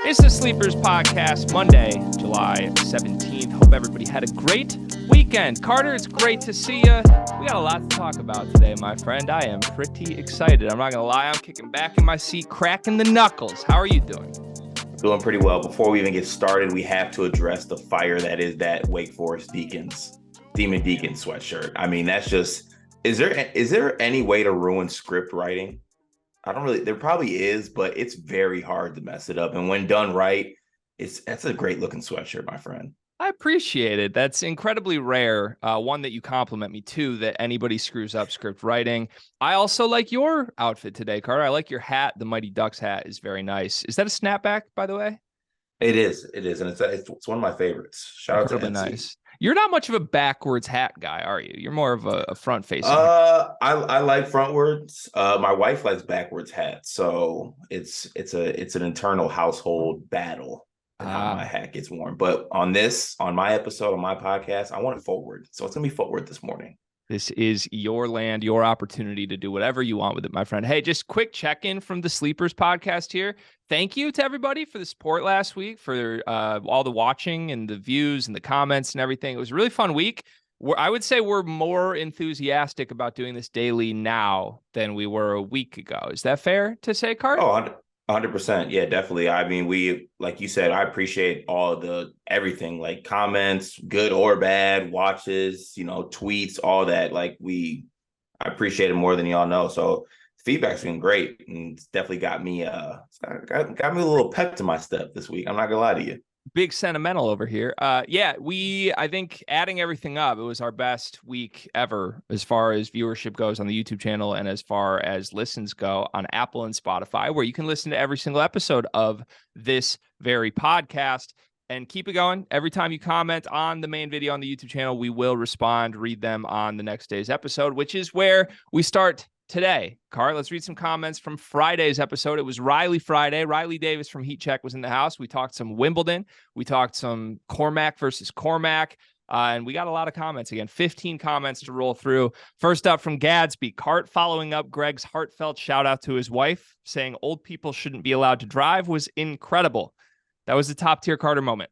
It's the Sleepers Podcast, Monday, July 17th. Hope everybody had a great weekend. Carter, it's great to see you. We got a lot to talk about today, my friend. I am pretty excited. I'm not going to lie. I'm kicking back in my seat, cracking the knuckles. How are you doing? Doing pretty well. Before we even get started, we have to address the fire that is that Wake Forest Demon Deacon sweatshirt. I mean, that's just, is there any way to ruin script writing? There probably is, but it's very hard to mess it up. And when done right, that's a great looking sweatshirt, my friend. I appreciate it. That's incredibly rare. One that you compliment me too, that anybody screws up script writing. I also like your outfit today, Carter. I like your hat. The Mighty Ducks hat is very nice. Is that a snapback, by the way? It is. And it's one of my favorites. Shout out to NC. Nice. You're not much of a backwards hat guy, are you? You're more of a front facing. I like frontwards. My wife likes backwards hats, so it's an internal household battle how my hat gets worn. But on my episode, on my podcast, I want it forward, so it's gonna be forward this morning. This is your land, your opportunity to do whatever you want with it, my friend. Hey, just quick check-in from the Sleepers Podcast here. Thank you to everybody for the support last week, for all the watching and the views and the comments and everything. It was a really fun week. I would say we're more enthusiastic about doing this daily now than we were a week ago. Is that fair to say, Cart? Oh, 100%. Yeah, definitely. I mean, we, like you said, I appreciate all of everything, like comments, good or bad, watches, tweets, all that. I appreciate it more than y'all know. So feedback's been great, and it's definitely got me got me a little pep to my step this week. I'm not gonna lie to you. Big sentimental over here. I think adding everything up, it was our best week ever as far as viewership goes on the YouTube channel and as far as listens go on Apple and Spotify, where you can listen to every single episode of this very podcast. And keep it going. Every time you comment on the main video on the YouTube channel, we will respond, read them on the next day's episode, which is where we start today. Car, let's read some comments from Friday's episode. It was Riley Friday. Riley Davis from Heat Check was in the house. We talked some Wimbledon. We talked some Cormac versus Cormac. And we got a lot of comments again, 15 comments to roll through. First up from Gadsby, Cart following up Greg's heartfelt shout out to his wife, saying old people shouldn't be allowed to drive, was incredible. That was the top tier Carter moment.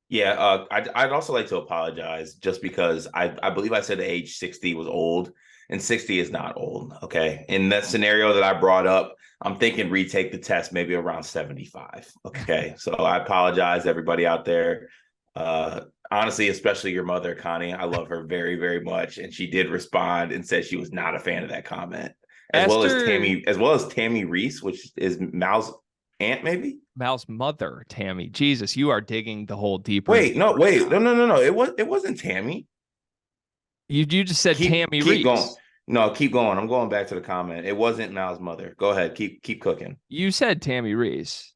Yeah, I'd also like to apologize just because I believe I said the age 60 was old, and 60 is not old. Okay. In that scenario that I brought up, I'm thinking retake the test maybe around 75. Okay. So I apologize, everybody out there. Honestly, especially your mother, Connie. I love her very, very much. And she did respond and said she was not a fan of that comment. As well as Tammy Reese, which is Mal's aunt, maybe? Mal's mother, Tammy. Jesus, you are digging the hole deeper. No. It wasn't Tammy. You just said Tammy Reese. Keep going. No, keep going. I'm going back to the comment. It wasn't Mal's mother. Go ahead. Keep cooking. You said Tammy Reese.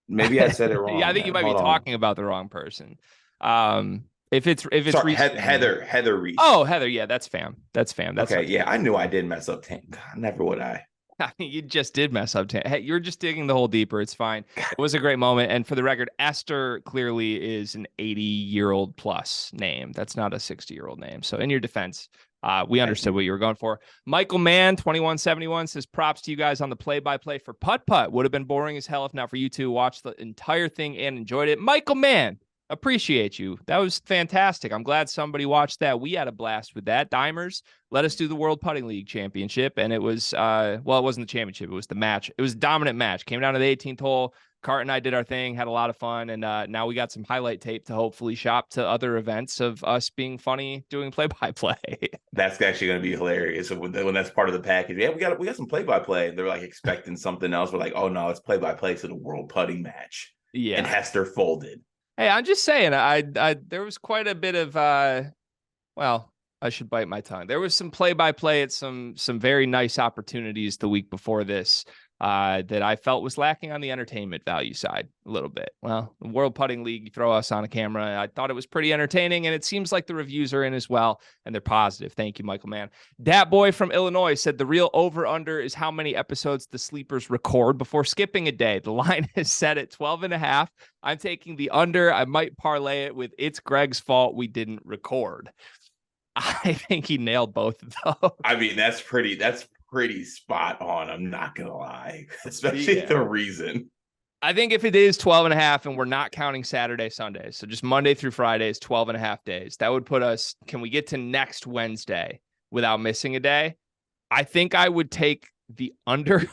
Maybe I said it wrong. Yeah, I think you might be talking about the wrong person. If it's Sorry, Heather Reese. Oh, Heather. Yeah, that's fam. That's okay. Yeah, I knew I did mess up. Never would I. You just did mess up. Hey, you're just digging the hole deeper. It's fine. It was a great moment. And for the record, Esther clearly is an 80-year-old plus name. That's not a 60-year-old name. So in your defense, we understood what you were going for. Michael Mann, 2171, says props to you guys on the play-by-play for putt-putt. Would have been boring as hell if not for you two. Watched the entire thing and enjoyed it. Michael Mann, appreciate you. That was fantastic. I'm glad somebody watched that. We had a blast with that. Dimers let us do the World Putting League Championship, and it was, it wasn't the championship. It was the match. It was a dominant match. Came down to the 18th hole. Cart and I did our thing, had a lot of fun, and now we got some highlight tape to hopefully shop to other events of us being funny doing play-by-play. That's actually going to be hilarious when that's part of the package. Yeah, we got some play-by-play. They're like expecting something else. We're like, oh no, it's play-by-play to the World Putting match. Yeah, and Hester folded. Hey, I'm just saying, I there was quite a bit of, I should bite my tongue. There was some play-by-play at some very nice opportunities the week before this that I felt was lacking on the entertainment value side a little bit. Well, the World Putting League, you throw us on a camera. I thought it was pretty entertaining, and it seems like the reviews are in as well, and they're positive. Thank you, Michael Mann. Dat Boy from Illinois said the real over-under is how many episodes the Sleepers record before skipping a day. The line is set at 12.5. I'm taking the under. I might parlay it with it's Greg's fault we didn't record. I think he nailed both of those. I mean, that's pretty spot on. I'm not gonna lie, especially the reason. I think if it is 12 and a half and we're not counting Saturday, Sundays, so just Monday through Friday is 12 and a half days, that would put us, can we get to next Wednesday without missing a day? I think I would take the under.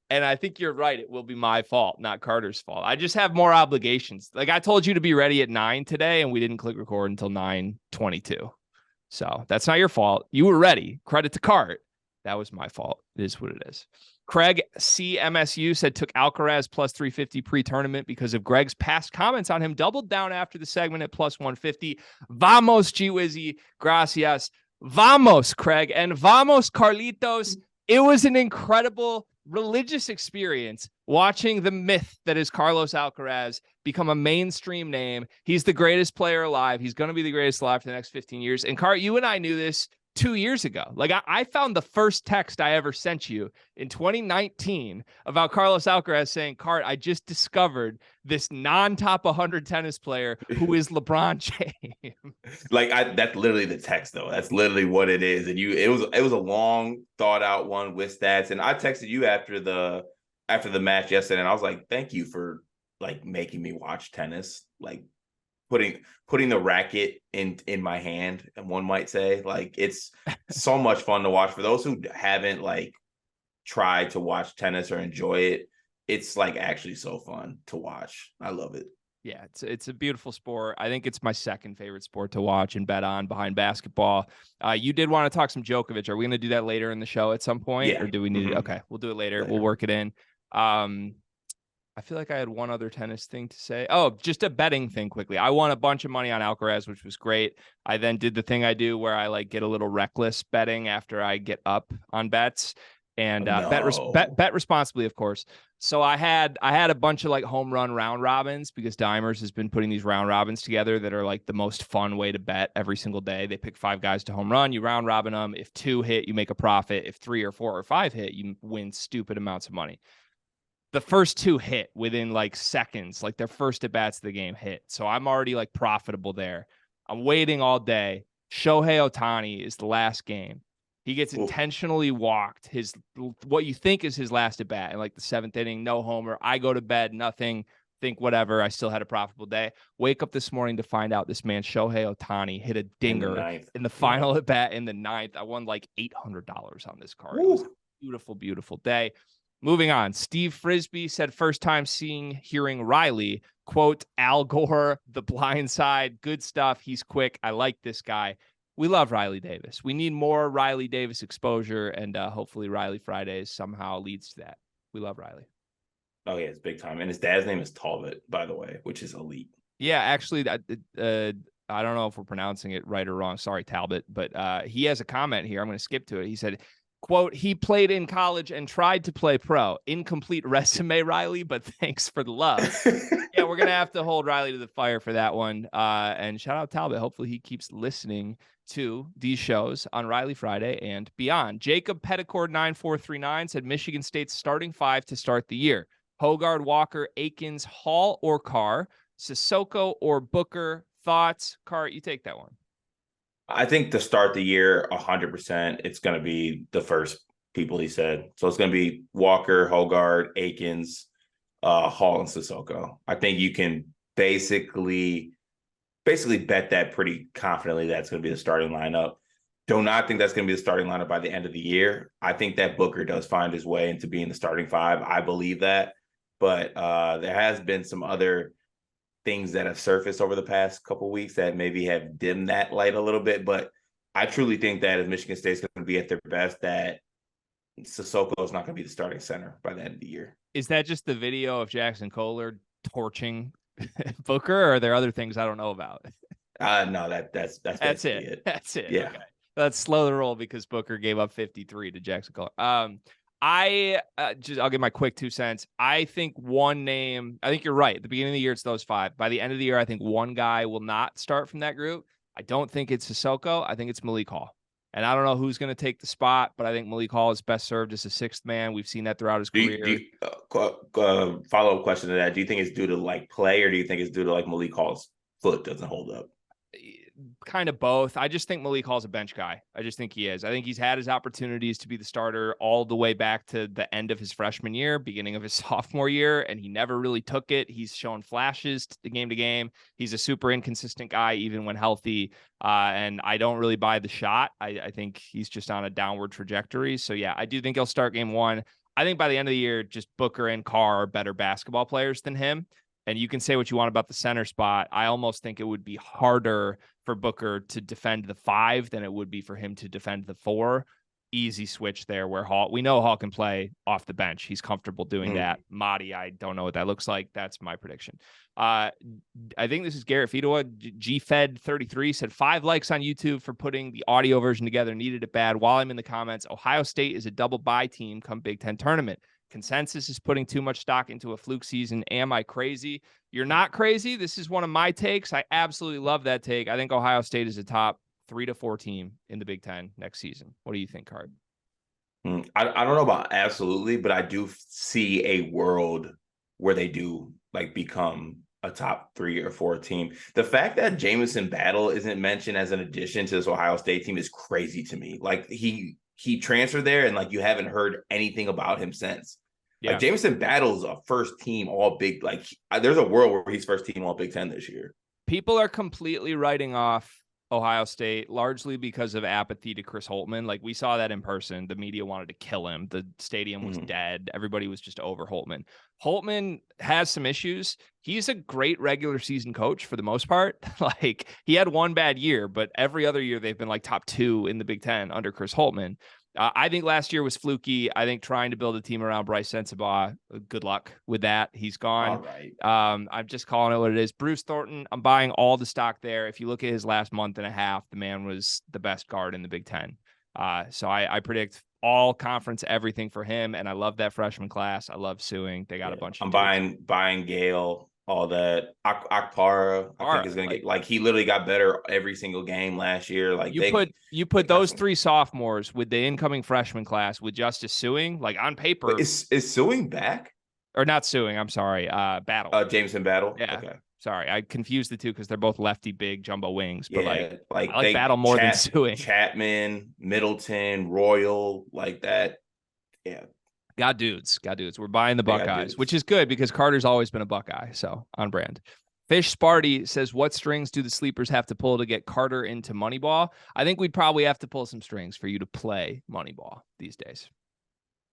And I think you're right. It will be my fault, not Carter's fault. I just have more obligations. Like I told you to be ready at 9 today, and we didn't click record until 9:22. So that's not your fault. You were ready. Credit to Cart. That was my fault. It is what it is. Craig CMSU said took Alcaraz plus 350 pre-tournament because of Greg's past comments on him. Doubled down after the segment at plus 150. Vamos, G-Wizzy. Gracias. Vamos, Craig. And vamos, Carlitos. It was an incredible religious experience watching the myth that is Carlos Alcaraz become a mainstream name. He's the greatest player alive. He's going to be the greatest alive for the next 15 years. And Cart, you and I knew this 2 years ago. Like I found the first text I ever sent you in 2019 about Carlos Alcaraz saying, Cart, I just discovered this non-top 100 tennis player who is LeBron James. Like that's literally the text though. That's literally what it is. And it was a long thought out one with stats. And I texted you after the match yesterday, and I was like, thank you for like making me watch tennis. Like putting the racket in my hand, and one might say, like, it's so much fun to watch. For those who haven't like tried to watch tennis or enjoy it, it's like actually so fun to watch. I love it. Yeah, it's a beautiful sport. I think it's my second favorite sport to watch and bet on behind basketball. You did want to talk some Djokovic. Are we going to do that later in the show at some point? Yeah. Or do we need it? Okay, we'll do it later. We'll work it in. I feel like I had one other tennis thing to say. Oh, just a betting thing quickly. I won a bunch of money on Alcaraz, which was great. I then did the thing I do where I like get a little reckless betting after I get up on bets and bet responsibly, of course. So I had a bunch of like home run round robins because Dimers has been putting these round robins together that are like the most fun way to bet every single day. They pick 5 guys to home run, you round robin them. If 2 hit, you make a profit. If 3 or 4 or 5 hit, you win stupid amounts of money. The first 2 hit within like seconds, like their first at bats of the game hit. So I'm already like profitable there. I'm waiting all day. Shohei Ohtani is the last game. He gets intentionally walked. What you think is his last at bat in like the 7th inning, no homer. I go to bed, nothing, think whatever. I still had a profitable day. Wake up this morning to find out this man, Shohei Ohtani, hit a dinger in the final at bat in the 9th. I won like $800 on this card. It was a beautiful, beautiful day. Moving on, Steve Frisbee said first time hearing Riley, quote, Al Gore, The Blind Side, good stuff. He's quick. I like this guy. We love Riley Davis. We need more Riley Davis exposure, and hopefully Riley Fridays somehow leads to that. We love Riley. Oh, yeah, it's big time. And his dad's name is Talbot, by the way, which is elite. Yeah, actually, I don't know if we're pronouncing it right or wrong. Sorry, Talbot. But he has a comment here. I'm going to skip to it. He said, quote, he played in college and tried to play pro. Incomplete resume, Riley, but thanks for the love. Yeah, we're going to have to hold Riley to the fire for that one. And shout out Talbot. Hopefully he keeps listening to these shows on Riley Friday and beyond. Jacob Petticord 9439 said Michigan State's starting 5 to start the year. Hogard, Walker, Akins, Hall, or Carr, Sissoko or Booker. Thoughts? Carr, you take that one. I think to start the year, 100%, it's going to be the first people he said. So it's going to be Walker, Hogard, Akins, Hall, and Sissoko. I think you can basically bet that pretty confidently that's going to be the starting lineup. Do not think that's going to be the starting lineup by the end of the year. I think that Booker does find his way into being the starting 5. I believe that. But there has been some other things that have surfaced over the past couple of weeks that maybe have dimmed that light a little bit. But I truly think that if Michigan State's going to be at their best, that Sissoko is not going to be the starting center by the end of the year. Is that just the video of Jackson Kohler torching Booker, or are there other things I don't know about? No, that's it. That's it. Yeah. Okay. Let's slow the roll because Booker gave up 53 to Jackson Kohler. I'll give my quick 2 cents. I think one name, I think you're right. At the beginning of the year, it's those 5. By the end of the year, I think one guy will not start from that group. I don't think it's Sissoko. I think it's Malik Hall. And I don't know who's going to take the spot, but I think Malik Hall is best served as a 6th man. We've seen that throughout his career. Follow-up question to that. Do you think it's due to like play, or do you think it's due to like Malik Hall's foot doesn't hold up? kind of both. I just think Malik Hall's a bench guy. I just think he is. I think he's had his opportunities to be the starter all the way back to the end of his freshman year, beginning of his sophomore year, and he never really took it. He's shown flashes game to game. He's a super inconsistent guy, even when healthy. And I don't really buy the shot. I think he's just on a downward trajectory. So yeah, I do think he'll start game one. I think by the end of the year, just Booker and Carr are better basketball players than him. And you can say what you want about the center spot. I almost think it would be harder for Booker to defend the 5 than it would be for him to defend the 4. Easy switch there where we know Hall can play off the bench. He's comfortable doing that. Mahdi, I don't know what that looks like. That's my prediction. I think this is Garrett Fidoa. GFed33 said 5 likes on YouTube for putting the audio version together. Needed it bad. While I'm in the comments, Ohio State is a double bye team come Big Ten tournament. Consensus is putting too much stock into a fluke season. Am I crazy? You're not crazy. This is one of my takes. I absolutely love that take. I think Ohio State is a top 3 to 4 team in the Big Ten next season. What do you think, Card? I don't know about absolutely, but I do see a world where they do like become a top 3 or 4 team. The fact that Jamison Battle isn't mentioned as an addition to this Ohio State team is crazy to me. Like he transferred there and like you haven't heard anything about him since. Yeah. Like Jamison Battle's a first team all big. Like there's a world where he's first team all Big Ten this year. People are completely writing off Ohio State largely because of apathy to Chris Holtmann. Like we saw that in person. The media wanted to kill him. The stadium was dead. Everybody was just over Holtmann. Holtmann has some issues. He's a great regular season coach for the most part. Like he had one bad year, but every other year they've been like top 2 in the Big Ten under Chris Holtmann. I think last year was fluky. I think trying to build a team around Bryce Sensabaugh, good luck with that. He's gone. All right. I'm just calling it what it is. Bruce Thornton, I'm buying all the stock there. If you look at his last month and a half, the man was the best guard in the Big Ten. So I predict all conference, everything for him. And I love that freshman class. I love suing. They got a bunch of buying Gale. All that Akpara, I think is going to get like he literally got better every single game last year. Like you put those 3 sophomores with the incoming freshman class with Justice Suing, like on paper. Wait, is Suing back or not Suing? I'm sorry, Battle. Jamison Battle. Yeah. Okay. Sorry, I confused the two because they're both lefty, big jumbo wings. But I like Battle more than Suing. Chapman, Middleton, Royal, like that. Yeah. Got dudes. We're buying the Buckeyes, which is good because Carter's always been a Buckeye. So on brand. Fish Sparty says, what strings do the sleepers have to pull to get Carter into Moneyball? I think we'd probably have to pull some strings for you to play Moneyball these days.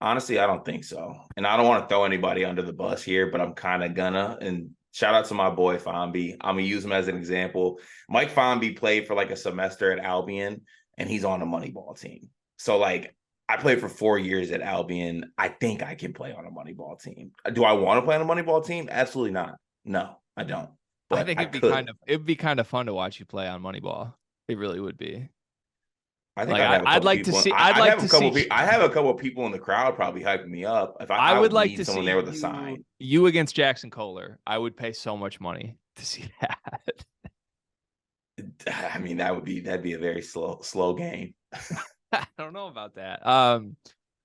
Honestly, I don't think so. And I don't want to throw anybody under the bus here, but I'm kind of gonna. And shout out to my boy Fonby. I'm going to use him as an example. Mike Fonby played for like a semester at Albion, and he's on a Moneyball team. So like, I played for 4 years at Albion. I think I can play on a Moneyball team. Do I want to play on a Moneyball team? Absolutely not. No, I don't. But I think it'd be kind of fun to watch you play on Moneyball. It really would be. I think I'd like to see. I have a couple of people in the crowd probably hyping me up. If I would like to someone see there with a sign. You against Jackson Kohler, I would pay so much money to see that. I mean, that'd be a very slow game. I don't know about that.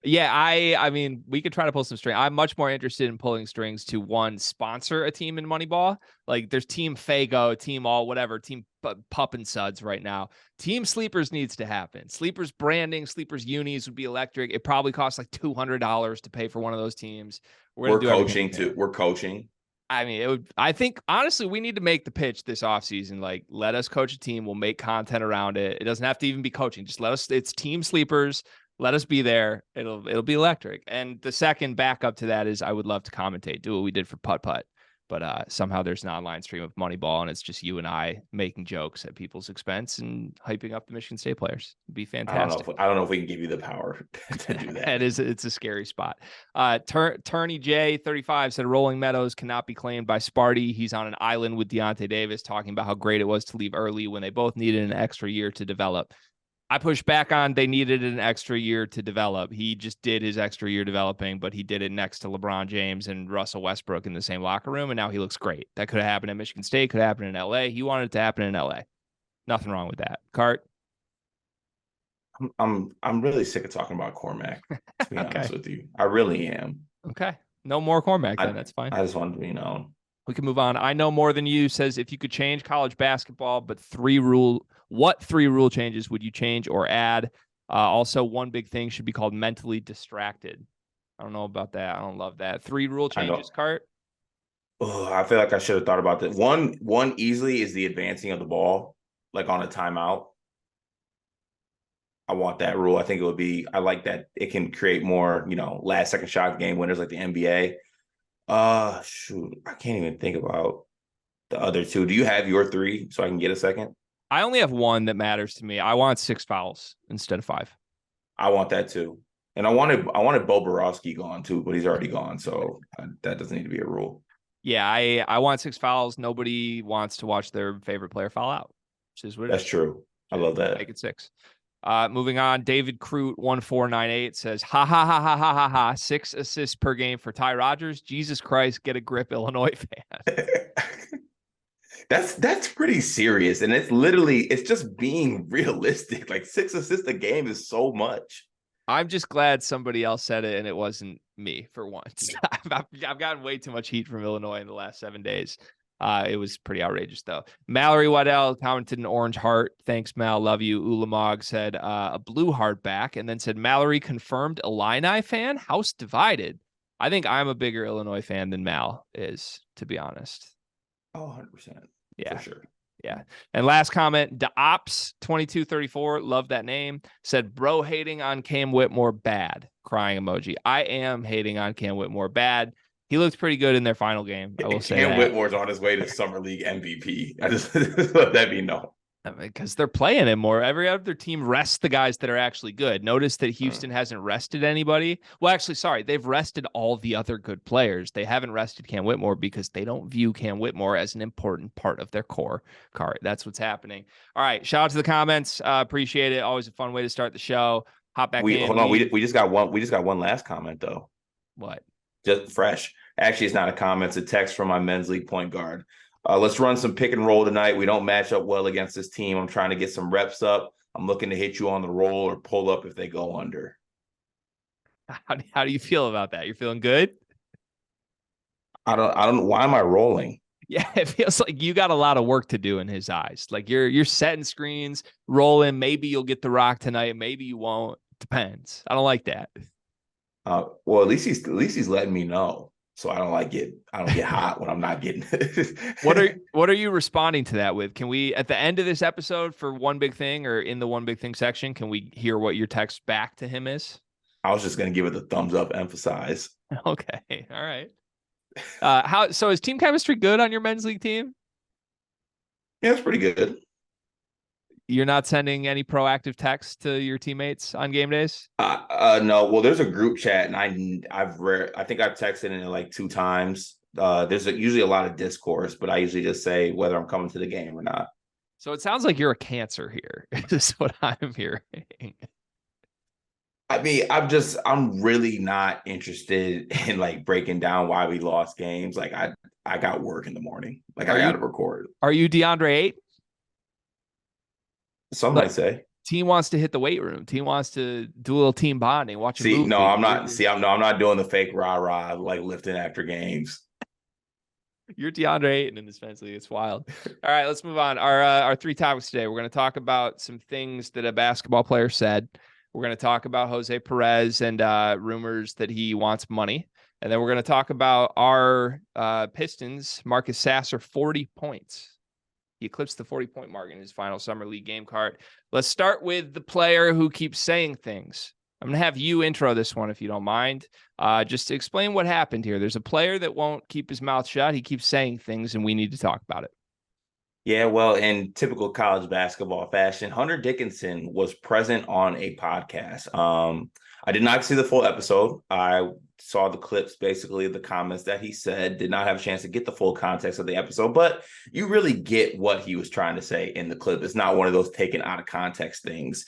Yeah, I mean, we could try to pull some string. I'm much more interested in pulling strings to one, sponsor a team in Moneyball. Like there's Team Fago, Team All, whatever, Team Pup and Suds right now. Team Sleepers needs to happen. Sleepers branding, Sleepers unis would be electric. It probably costs like $200 to pay for one of those teams. We're coaching too. We're coaching. I mean, I think honestly, we need to make the pitch this offseason. Like, let us coach a team. We'll make content around it. It doesn't have to even be coaching. Just let us, it's Team Sleepers. Let us be there. It'll be electric. And the second backup to that is I would love to commentate, do what we did for Putt Putt. But somehow there's an online stream of Moneyball, and it's just you and I making jokes at people's expense and hyping up the Michigan State players. It'd be fantastic. I don't know if we can give you the power to do that. It's a scary spot. Turney J35 said Rolling Meadows cannot be claimed by Sparty. He's on an island with Deontay Davis, talking about how great it was to leave early when they both needed an extra year to develop. I pushed back on they needed an extra year to develop. He just did his extra year developing, but he did it next to LeBron James and Russell Westbrook in the same locker room, and now he looks great. That could have happened at Michigan State, could have happened in LA. He wanted it to happen in LA. Nothing wrong with that. Cart? I'm really sick of talking about Cormac, to be honest with you. I really am. Okay. No more Cormac then. That's fine. I just wanted to be known. We can move on. I know more than you says if you could change college basketball, but what 3 rule changes would you change or add? Also, one big thing should be called mentally distracted. I don't know about that. I don't love that. 3 rule I changes, know. Cart. Oh, I feel like I should have thought about that. One easily is the advancing of the ball, like on a timeout. I want that rule. I think it would be. I like that it can create more, last second shot game winners like the NBA. Shoot, I can't even think about the other two. Do you have your three so I can get a second? I only have one that matters to me. I want 6 fouls instead of 5. I want that too, and I wanted Bo Borowski gone too, but he's already gone, so that doesn't need to be a rule. Yeah, I want 6 fouls. Nobody wants to watch their favorite player foul out, which is what it That's is. true. I love that. Make it 6. Moving on, David Crute 1498 says, ha ha ha ha ha ha ha. 6 assists per game for Ty Rodgers. Jesus Christ, get a grip, Illinois fan. That's pretty serious, and it's just being realistic. Like 6 assists a game is so much. I'm just glad somebody else said it and it wasn't me for once. I've gotten way too much heat from Illinois in the last 7 days. It was pretty outrageous, though. Mallory Waddell commented an orange heart. Thanks, Mal. Love you. Ulamog said a blue heart back and then said, Mallory confirmed Illini fan? House divided. I think I'm a bigger Illinois fan than Mal is, to be honest. Oh, 100%. Yeah. For sure. Yeah. And last comment, DeOps2234, love that name, said, bro hating on Cam Whitmore bad. Crying emoji. I am hating on Cam Whitmore bad. He looked pretty good in their final game. I will say Cam that. Whitmore's on his way to Summer League MVP. I just let that be known. Because they're playing him more. Every other team rests the guys that are actually good. Notice that Houston hasn't rested anybody. Well, actually, sorry, they've rested all the other good players. They haven't rested Cam Whitmore because they don't view Cam Whitmore as an important part of their core card. That's what's happening. All right, shout out to the comments. Appreciate it. Always a fun way to start the show. Hop back in. Hold on. We just got one. We just got one last comment though. What? Just fresh. Actually, it's not a comment. It's a text from my men's league point guard. Let's run some pick and roll tonight. We don't match up well against this team. I'm trying to get some reps up. I'm looking to hit you on the roll or pull up if they go under. How do you feel about that? You're feeling good? I don't. Why am I rolling? Yeah, it feels like you got a lot of work to do in his eyes. Like you're setting screens, rolling. Maybe you'll get the rock tonight. Maybe you won't. Depends. I don't like that. Well, at least he's letting me know. So I don't get hot when I'm not getting it. What are you responding to that with? Can we, at the end of this episode for one big thing or in the one big thing section, can we hear what your text back to him is? I was just going to give it the thumbs up, emphasize. Okay. All right. So is team chemistry good on your men's league team? Yeah, it's pretty good. You're not sending any proactive texts to your teammates on game days? No. Well, there's a group chat, and I think I've texted in it like 2 times. There's usually a lot of discourse, but I usually just say whether I'm coming to the game or not. So it sounds like you're a Cancer here. Is what I'm hearing. I mean, I'm really not interested in like breaking down why we lost games. Like I got work in the morning. Like I got to record. Are you DeAndre 8? Some might say. Team wants to hit the weight room. Team wants to do a little team bonding. Watch a movie. No, I'm not. I'm not doing the fake rah like lifting after games. You're DeAndre Ayton in this fantasy league. It's wild. All right, let's move on. Our 3 topics today. We're going to talk about some things that a basketball player said. We're going to talk about Jose Perez and rumors that he wants money. And then we're going to talk about our Pistons, Marcus Sasser, 40 points. He eclipsed the 40-point mark in his final summer league game card. Let's start with the player who keeps saying things. I'm going to have you intro this one if you don't mind. Just to explain what happened here. There's a player that won't keep his mouth shut. He keeps saying things, and we need to talk about it. Yeah, well, in typical college basketball fashion, Hunter Dickinson was present on a podcast. I did not see the full episode. I saw the clips, basically the comments that he said, did not have a chance to get the full context of the episode, but you really get what he was trying to say in the clip. It's not one of those taken out of context things.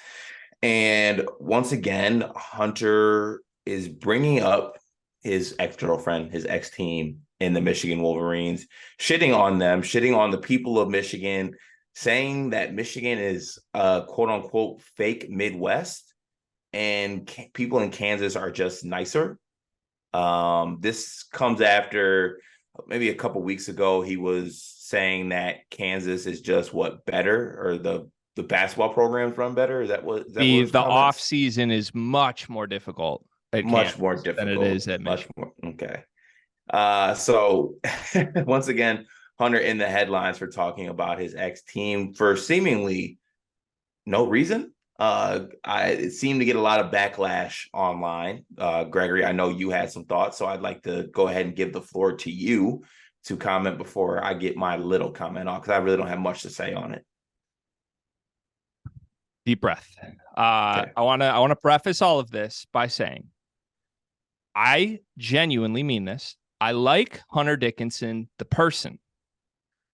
And once again, Hunter is bringing up his ex-girlfriend, his ex-team in the Michigan Wolverines, shitting on them, shitting on the people of Michigan, saying that Michigan is quote unquote fake Midwest and people in Kansas are just nicer. This comes after maybe a couple weeks ago, he was saying that Kansas is just better, or the basketball programs run better. Is that what The his off comments? season is much more difficult at Much more Kansas than it difficult. is at Much Michigan. more. Okay. So once again, Hunter in the headlines for talking about his ex team for seemingly no reason. I seemed to get a lot of backlash online. Gregory, I know you had some thoughts, so I'd like to go ahead and give the floor to you to comment before I get my little comment on, because I really don't have much to say on it. Deep breath. Okay. I want to preface all of this by saying I genuinely mean this. I like Hunter Dickinson, the person.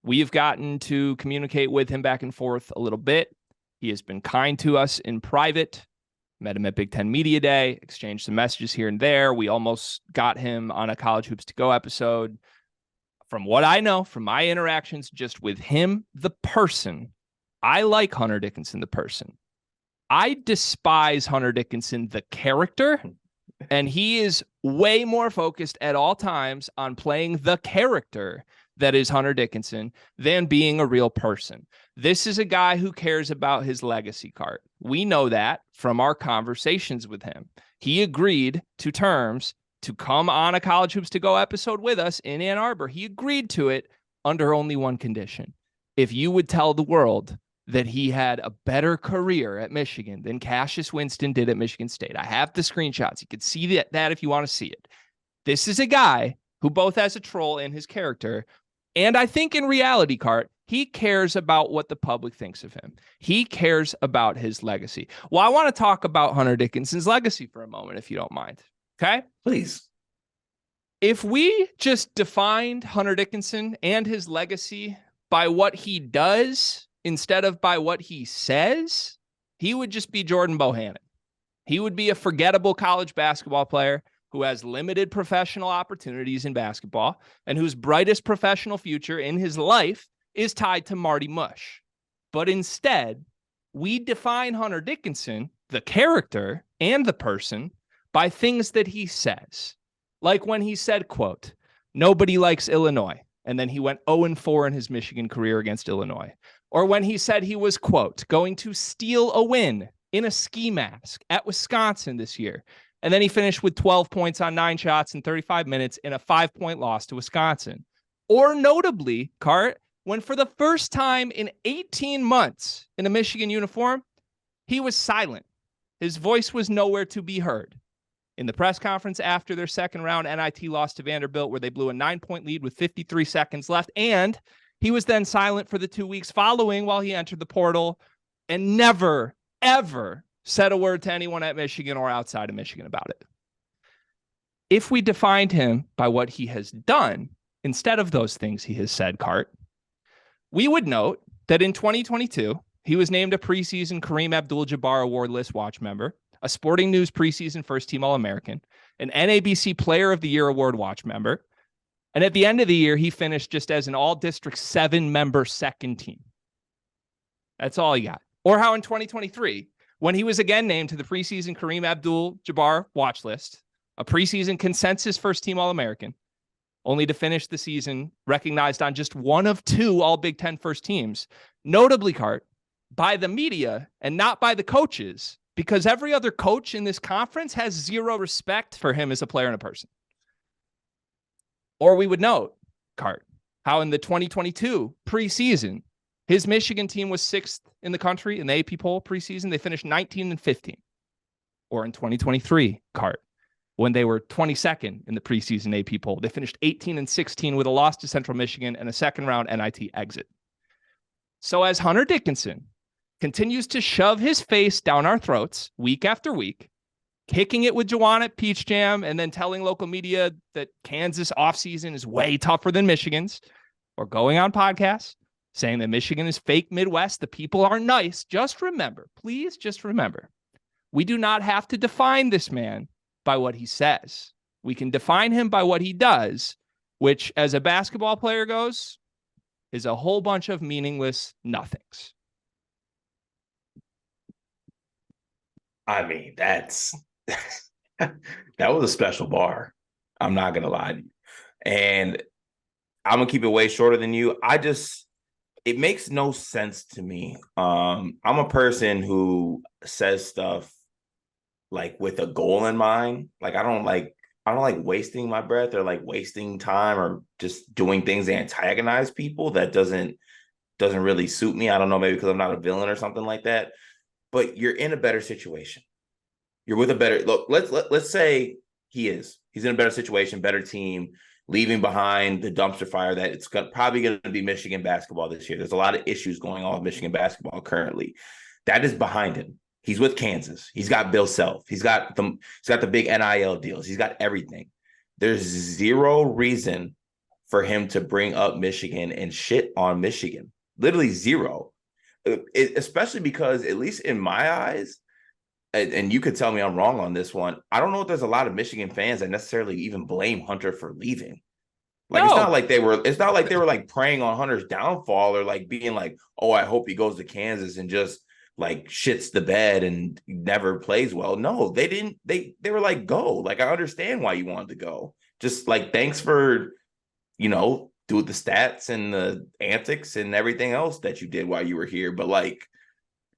We've gotten to communicate with him back and forth a little bit. He has been kind to us in private. Met him at Big Ten Media Day, exchanged some messages here and there. We almost got him on a College Hoops to Go episode. From what I know, from my interactions just with him, the person, I like Hunter Dickinson, the person. I despise Hunter Dickinson, the character, and he is way more focused at all times on playing the character that is Hunter Dickinson than being a real person. This is a guy who cares about his legacy card. We know that from our conversations with him. He agreed to terms to come on a College Hoops to Go episode with us in Ann Arbor. He agreed to it under only one condition. If you would tell the world that he had a better career at Michigan than Cassius Winston did at Michigan State. I have the screenshots. You can see that if you want to see it. This is a guy who both has a troll in his character, and I think in reality, Cart, he cares about what the public thinks of him. He cares about his legacy. Well, I want to talk about Hunter Dickinson's legacy for a moment, if you don't mind. Okay? Please. If we just defined Hunter Dickinson and his legacy by what he does instead of by what he says, he would just be Jordan Bohannon. He would be a forgettable college basketball player who has limited professional opportunities in basketball and whose brightest professional future in his life is tied to Marty Mush. But instead, we define Hunter Dickinson, the character and the person, by things that he says. Like when he said, quote, "Nobody likes Illinois." And then he went 0-4 in his Michigan career against Illinois. Or when he said he was, quote, "going to steal a win in a ski mask at Wisconsin this year." And then he finished with 12 points on 9 shots in 35 minutes in a 5-point loss to Wisconsin. Or notably, Cart, when for the first time in 18 months in a Michigan uniform, he was silent. His voice was nowhere to be heard. In the press conference after their second round NIT loss to Vanderbilt, where they blew a 9-point lead with 53 seconds left, and he was then silent for the 2 weeks following while he entered the portal and never, ever said a word to anyone at Michigan or outside of Michigan about it. If we defined him by what he has done instead of those things he has said, Cart, we would note that in 2022, he was named a preseason Kareem Abdul-Jabbar Award List watch member, a Sporting News preseason first-team All-American, an NABC Player of the Year Award watch member, and at the end of the year, he finished just as an All-District 7-member second team. That's all he got. Or how in 2023, when he was again named to the preseason Kareem Abdul-Jabbar watch list, a preseason consensus first-team All-American, only to finish the season recognized on just one of 2 All-Big Ten first teams, notably, Cart, by the media and not by the coaches, because every other coach in this conference has zero respect for him as a player and a person. Or we would note, Cart, how in the 2022 preseason, his Michigan team was 6th in the country in the AP poll preseason. They finished 19-15. Or in 2023, Cart, when they were 22nd in the preseason AP poll, they finished 18-16 with a loss to Central Michigan and a second round NIT exit. So as Hunter Dickinson continues to shove his face down our throats week after week, kicking it with Juwan at Peach Jam and then telling local media that Kansas offseason is way tougher than Michigan's, or going on podcasts saying that Michigan is fake Midwest, the people are nice. Just remember, please just remember, we do not have to define this man by what he says. We can define him by what he does, which as a basketball player goes, is a whole bunch of meaningless nothings. I mean, that's that was a special bar. I'm not gonna lie to you. And I'm gonna keep it way shorter than you. It makes no sense to me. I'm a person who says stuff like with a goal in mind. Like I don't like wasting my breath or like wasting time or just doing things that antagonize people. That doesn't really suit me. I don't know, maybe because I'm not a villain or something like that. But you're in a better situation. You're with a better look. Let's say he's in a better situation, better team, leaving behind the dumpster fire that probably going to be Michigan basketball this year. There's a lot of issues going on with Michigan basketball currently. That is behind him. He's with Kansas. He's got Bill Self. He's got the big NIL deals. He's got everything. There's zero reason for him to bring up Michigan and shit on Michigan. Literally zero. Especially because, at least in my eyes, and you could tell me I'm wrong on this one, I don't know if there's a lot of Michigan fans that necessarily even blame Hunter for leaving. Like, it's not No, like they were like preying on Hunter's downfall or like being like, oh, I hope he goes to Kansas and just like shits the bed and never plays well. No, they didn't. They were like, go. Like, I understand why you wanted to go. Just like, thanks for, do the stats and the antics and everything else that you did while you were here. But like,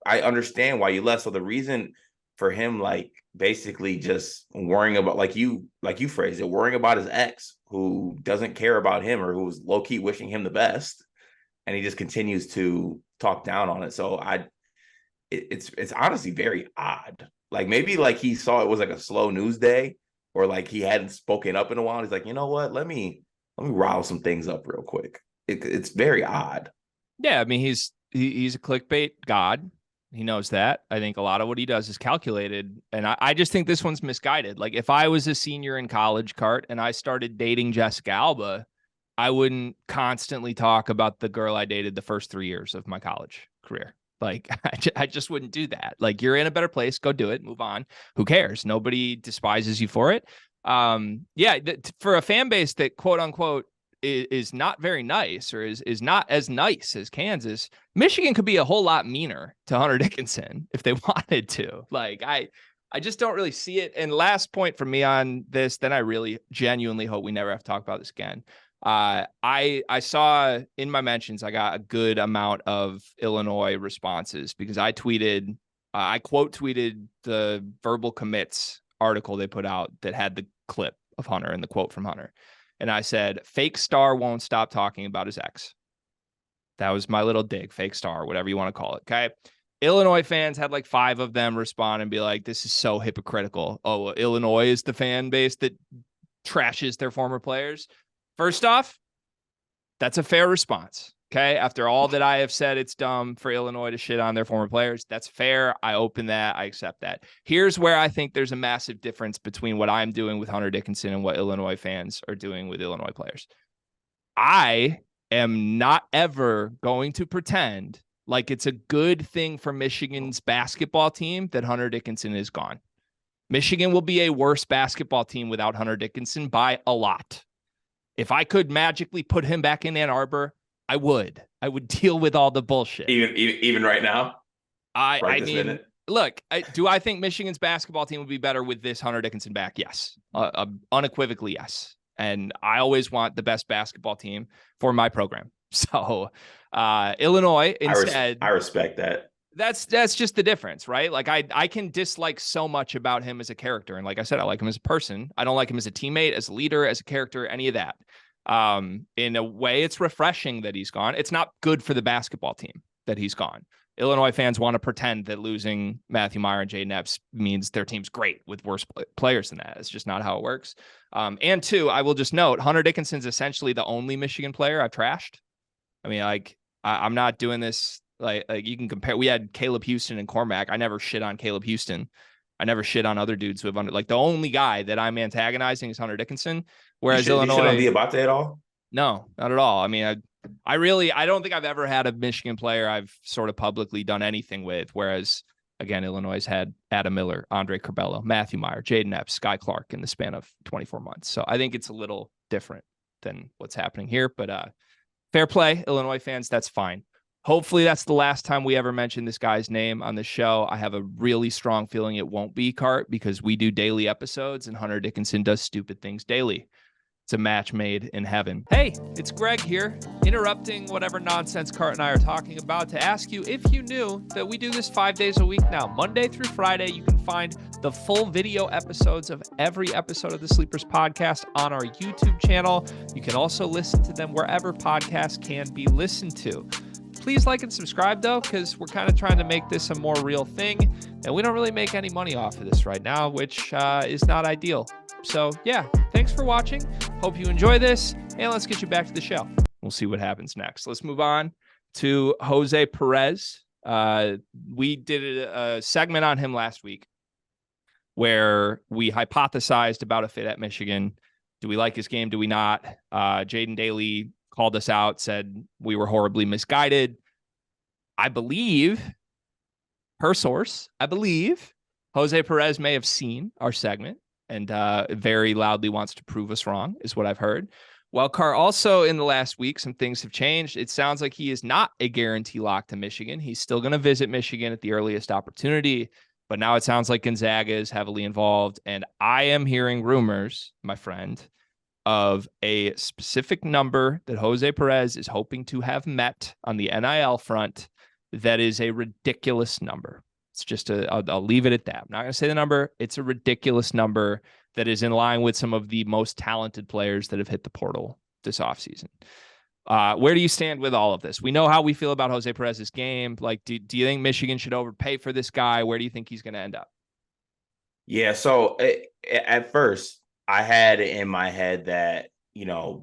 I understand why you left. So the reason for him, like, basically just worrying about, like you phrased it, worrying about his ex who doesn't care about him or who's low-key wishing him the best, and he just continues to talk down on it. So it's honestly very odd. Like, maybe like he saw it was like a slow news day, or like he hadn't spoken up in a while. He's like, you know what? Let me rile some things up real quick. It's very odd. yeah, I mean he's a clickbait god. He knows that. I think a lot of what he does is calculated, and I just think this one's misguided. Like, if I was a senior in college, Cart, and I started dating Jessica Alba, I wouldn't constantly talk about the girl I dated the first 3 years of my college career. Like, I just wouldn't do that. Like, you're in a better place, go do it, move on. Who cares? Nobody despises you for it. Yeah, for a fan base that quote unquote is not very nice, or is not as nice as Kansas, Michigan could be a whole lot meaner to Hunter Dickinson if they wanted to. Like, I just don't really see it. And last point for me on this, then I really genuinely hope we never have to talk about this again. I saw in my mentions, I got a good amount of Illinois responses because I quote tweeted the verbal commits article they put out that had the clip of Hunter and the quote from Hunter. And I said, fake star won't stop talking about his ex. That was my little dig, fake star, whatever you want to call it. Okay. Illinois fans had like 5 of them respond and be like, this is so hypocritical. Oh, Illinois is the fan base that trashes their former players. First off, that's a fair response. Okay. After all that I have said, it's dumb for Illinois to shit on their former players. That's fair. I open that. I accept that. Here's where I think there's a massive difference between what I'm doing with Hunter Dickinson and what Illinois fans are doing with Illinois players. I am not ever going to pretend like it's a good thing for Michigan's basketball team that Hunter Dickinson is gone. Michigan will be a worse basketball team without Hunter Dickinson by a lot. If I could magically put him back in Ann Arbor, I would deal with all the bullshit. Even right now. I mean, look, do I think Michigan's basketball team would be better with this Hunter Dickinson back? Yes, unequivocally yes. And I always want the best basketball team for my program. So Illinois instead, I respect that. That's just the difference, right? Like, I can dislike so much about him as a character, and like I said, I like him as a person. I don't like him as a teammate, as a leader, as a character, any of that. In a way, it's refreshing that he's gone. It's not good for the basketball team that he's gone. Illinois fans want to pretend that losing Matthew Meyer and Jaden Epps means their team's great with worse players than that. It's just not how it works. And 2, I will just note, Hunter Dickinson's essentially the only Michigan player I've trashed. I mean, like, I'm not doing this. Like you can compare. We had Caleb Houston and Cormac. I never shit on Caleb Houston. I never shit on other dudes who have like, the only guy that I'm antagonizing is Hunter Dickinson. Whereas Illinois, you shit on Diabate at all? No, not at all. I mean, I don't think I've ever had a Michigan player I've sort of publicly done anything with. Whereas again, Illinois had Adam Miller, Andre Curbelo, Matthew Meyer, Jaden Epps, Sky Clark in the span of 24 months. So I think it's a little different than what's happening here. But fair play, Illinois fans. That's fine. Hopefully that's the last time we ever mention this guy's name on the show. I have a really strong feeling it won't be, Cart, because we do daily episodes and Hunter Dickinson does stupid things daily. It's a match made in heaven. Hey, it's Greg here, interrupting whatever nonsense Cart and I are talking about to ask you if you knew that we do this 5 days a week now. Monday through Friday, you can find the full video episodes of every episode of the Sleepers podcast on our YouTube channel. You can also listen to them wherever podcasts can be listened to. Please like and subscribe, though, because we're kind of trying to make this a more real thing, and we don't really make any money off of this right now, which is not ideal. So, yeah, thanks for watching. Hope you enjoy this, and let's get you back to the show. We'll see what happens next. Let's move on to Jose Perez. We did a segment on him last week where we hypothesized about a fit at Michigan. Do we like his game? Do we not? Jaden Daly called us out, said we were horribly misguided. I believe, per source, Jose Perez may have seen our segment and very loudly wants to prove us wrong, is what I've heard. Well, Carr, also in the last week, some things have changed. It sounds like he is not a guarantee lock to Michigan. He's still going to visit Michigan at the earliest opportunity, but now it sounds like Gonzaga is heavily involved. And I am hearing rumors, my friend, of a specific number that Jose Perez is hoping to have met on the NIL front. That is a ridiculous number. It's just I'll leave it at that. I'm not going to say the number. It's a ridiculous number that is in line with some of the most talented players that have hit the portal this offseason. Where do you stand with all of this? We know how we feel about Jose Perez's game. Like, do you think Michigan should overpay for this guy? Where do you think he's going to end up? Yeah, so at first, I had in my head that,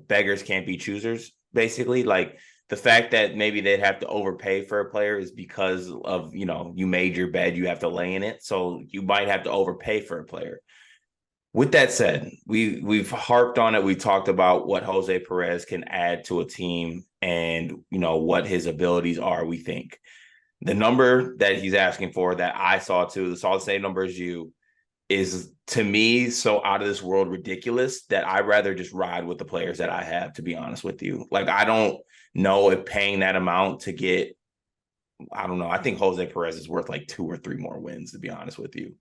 beggars can't be choosers, basically. Like, the fact that maybe they'd have to overpay for a player is because of, you made your bed, you have to lay in it. So you might have to overpay for a player. With that said, we've harped on it. We talked about what Jose Perez can add to a team and, what his abilities are, we think. The number that he's asking for that I saw the same number as you, is to me so out of this world ridiculous that I'd rather just ride with the players that I have, to be honest with you. Like, I don't know if paying that amount to get, I don't know. I think Jose Perez is worth like 2 or 3 more wins, to be honest with you.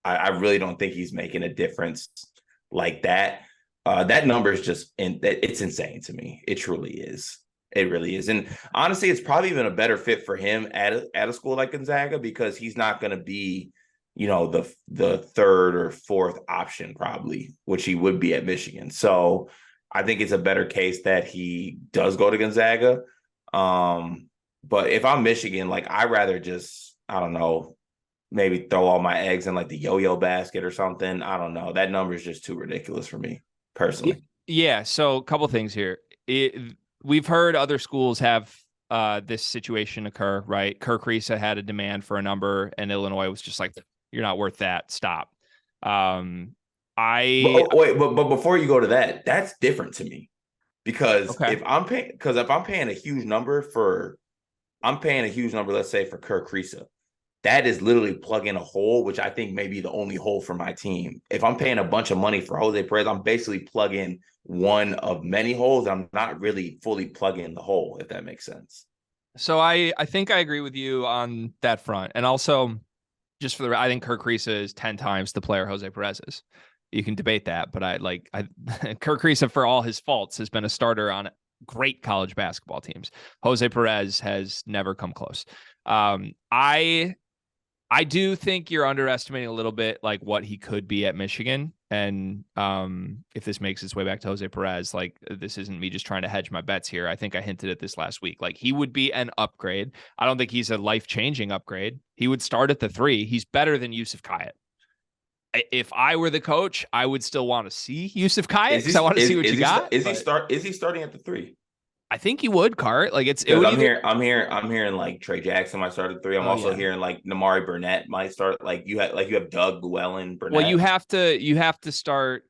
I really don't think he's making a difference like that. That number is just, it's insane to me. It truly is. It really is. And honestly, it's probably even a better fit for him at a school like Gonzaga, because he's not going to be, the third or fourth option probably, which he would be at Michigan. So I think it's a better case that he does go to Gonzaga. But if I'm Michigan, like, I'd rather just, I don't know, maybe throw all my eggs in like the yo-yo basket or something. I don't know. That number is just too ridiculous for me personally. Yeah. So a couple things here. We've heard other schools have this situation occur, right? Kirk Risa had a demand for a number and Illinois was just like, you're not worth that. Stop. But before you go to that, that's different to me, because okay. if I'm paying a huge number, let's say for Kirk Risa, that is literally plugging a hole, which I think may be the only hole for my team. If I'm paying a bunch of money for Jose Perez, I'm basically plugging one of many holes. I'm not really fully plugging the hole, if that makes sense. So I think I agree with you on that front. And also, just I think Kirk Risa is 10 times the player Jose Perez is. You can debate that, but Kirk Risa, for all his faults, has been a starter on great college basketball teams. Jose Perez has never come close. I do think you're underestimating a little bit like what he could be at Michigan. And if this makes its way back to Jose Perez, like, this isn't me just trying to hedge my bets here. I think I hinted at this last week. Like, he would be an upgrade. I don't think he's a life-changing upgrade. He would start at the 3. He's better than Yusuf Kayet. If I were the coach, I would still want to see Yusuf Kayet because I want to see what you got. Is he starting at the 3? I think he would, Cart. Like, I'm hearing like Trey Jackson might start at 3. I'm also hearing like Namari Burnett might start. Like you have Doug Llewellyn, Burnett. Well, you have to start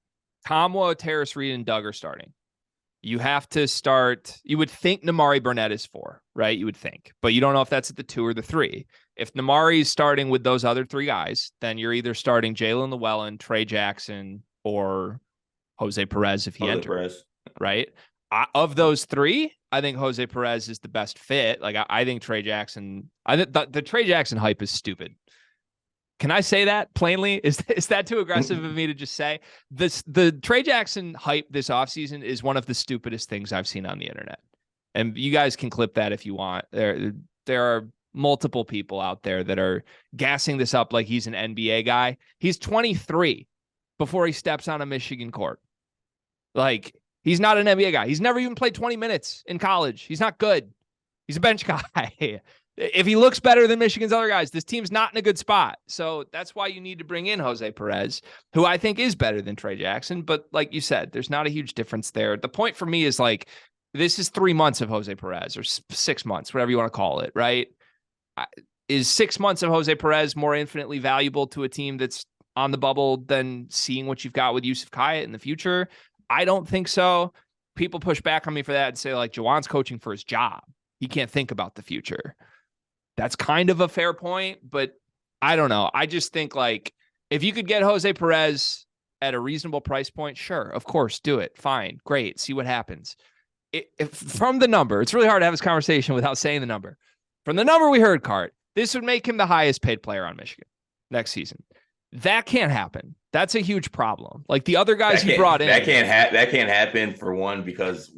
Kamwa, Terrace Reed, and Doug are starting. You have to start. You would think Namari Burnett is 4, right? You would think, but you don't know if that's at the 2 or the 3. If Namari's starting with those other 3 guys, then you're either starting Jalen Llewellyn, Trey Jackson, or Jose Perez if he enters. Right? Of those 3, I think Jose Perez is the best fit. Like, I think Trey Jackson, the Trey Jackson hype is stupid. Can I say that plainly? Is that too aggressive of me to just say? The Trey Jackson hype this offseason is one of the stupidest things I've seen on the internet. And you guys can clip that if you want. There are multiple people out there that are gassing this up like he's an NBA guy. He's 23 before he steps on a Michigan court. Like, he's not an NBA guy. He's never even played 20 minutes in college. He's not good. He's a bench guy. If he looks better than Michigan's other guys, this team's not in a good spot. So that's why you need to bring in Jose Perez, who I think is better than Trey Jackson. But like you said, there's not a huge difference there. The point for me is like, this is 3 months of Jose Perez or 6 months, whatever you want to call it, right? Is 6 months of Jose Perez more infinitely valuable to a team that's on the bubble than seeing what you've got with Yusuf Kayat in the future? I don't think so. People push back on me for that and say, like, Juwan's coaching for his job. He can't think about the future. That's kind of a fair point, but I don't know. I just think, like, if you could get Jose Perez at a reasonable price point, sure, of course, do it. Fine, great, see what happens. If from the number, it's really hard to have this conversation without saying the number. From the number we heard, Cart, this would make him the highest paid player on Michigan next season. That can't happen. That's a huge problem. Like the other guys he brought in. That can't happen for one, because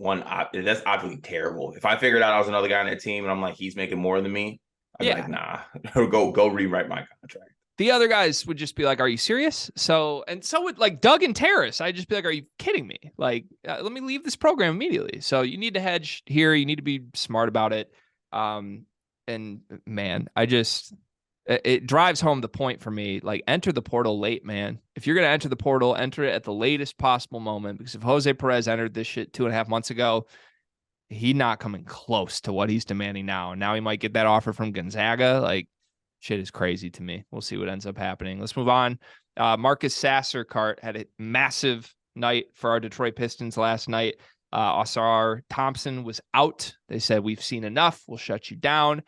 that's obviously terrible. If I figured out I was another guy on that team and I'm like, he's making more than me, I'd be like, nah, go rewrite my contract. The other guys would just be like, are you serious? So would like Doug and Terrace. I'd just be like, are you kidding me? Like, let me leave this program immediately. So you need to hedge here. You need to be smart about it. And man, it drives home the point for me. Like, enter the portal late, man. If you're going to enter the portal, enter it at the latest possible moment. Because if Jose Perez entered this shit 2.5 months ago, he's not coming close to what he's demanding now. And now he might get that offer from Gonzaga. Like, shit is crazy to me. We'll see what ends up happening. Let's move on. Marcus Sasser, Cart, had a massive night for our Detroit Pistons last night. Ausar Thompson was out. They said, we've seen enough. We'll shut you down.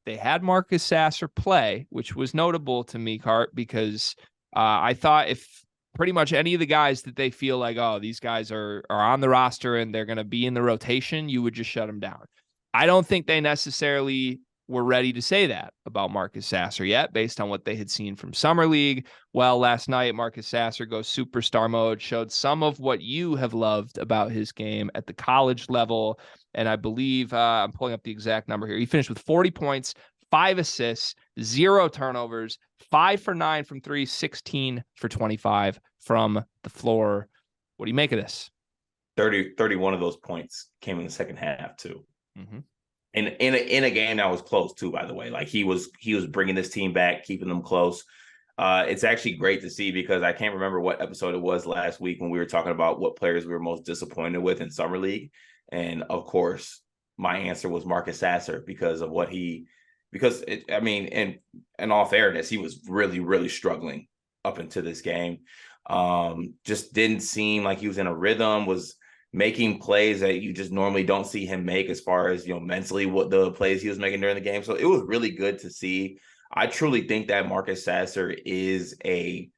They had Marcus Sasser play, which was notable to me, Cart, because I thought if pretty much any of the guys that they feel like, oh, these guys are on the roster and they're going to be in the rotation, you would just shut them down. I don't think they necessarily were ready to say that about Marcus Sasser yet, based on what they had seen from Summer League. Well, last night, Marcus Sasser goes superstar mode, showed some of what you have loved about his game at the college level. And I believe I'm pulling up the exact number here. He finished with 40 points, 5 assists, 0 turnovers, 5 for 9 from 3, 16 for 25 from the floor. What do you make of this? 31 of those points came in the second half too. Mm-hmm. And in a game that was close too, by the way. Like, he was bringing this team back, keeping them close. It's actually great to see, because I can't remember what episode it was last week when we were talking about what players we were most disappointed with in Summer League. And of course, my answer was Marcus Sasser, because of what in all fairness, he was really, really struggling up into this game. Just didn't seem like he was in a rhythm, was making plays that you just normally don't see him make, as far as, mentally, what the plays he was making during the game. So it was really good to see. I truly think that Marcus Sasser is a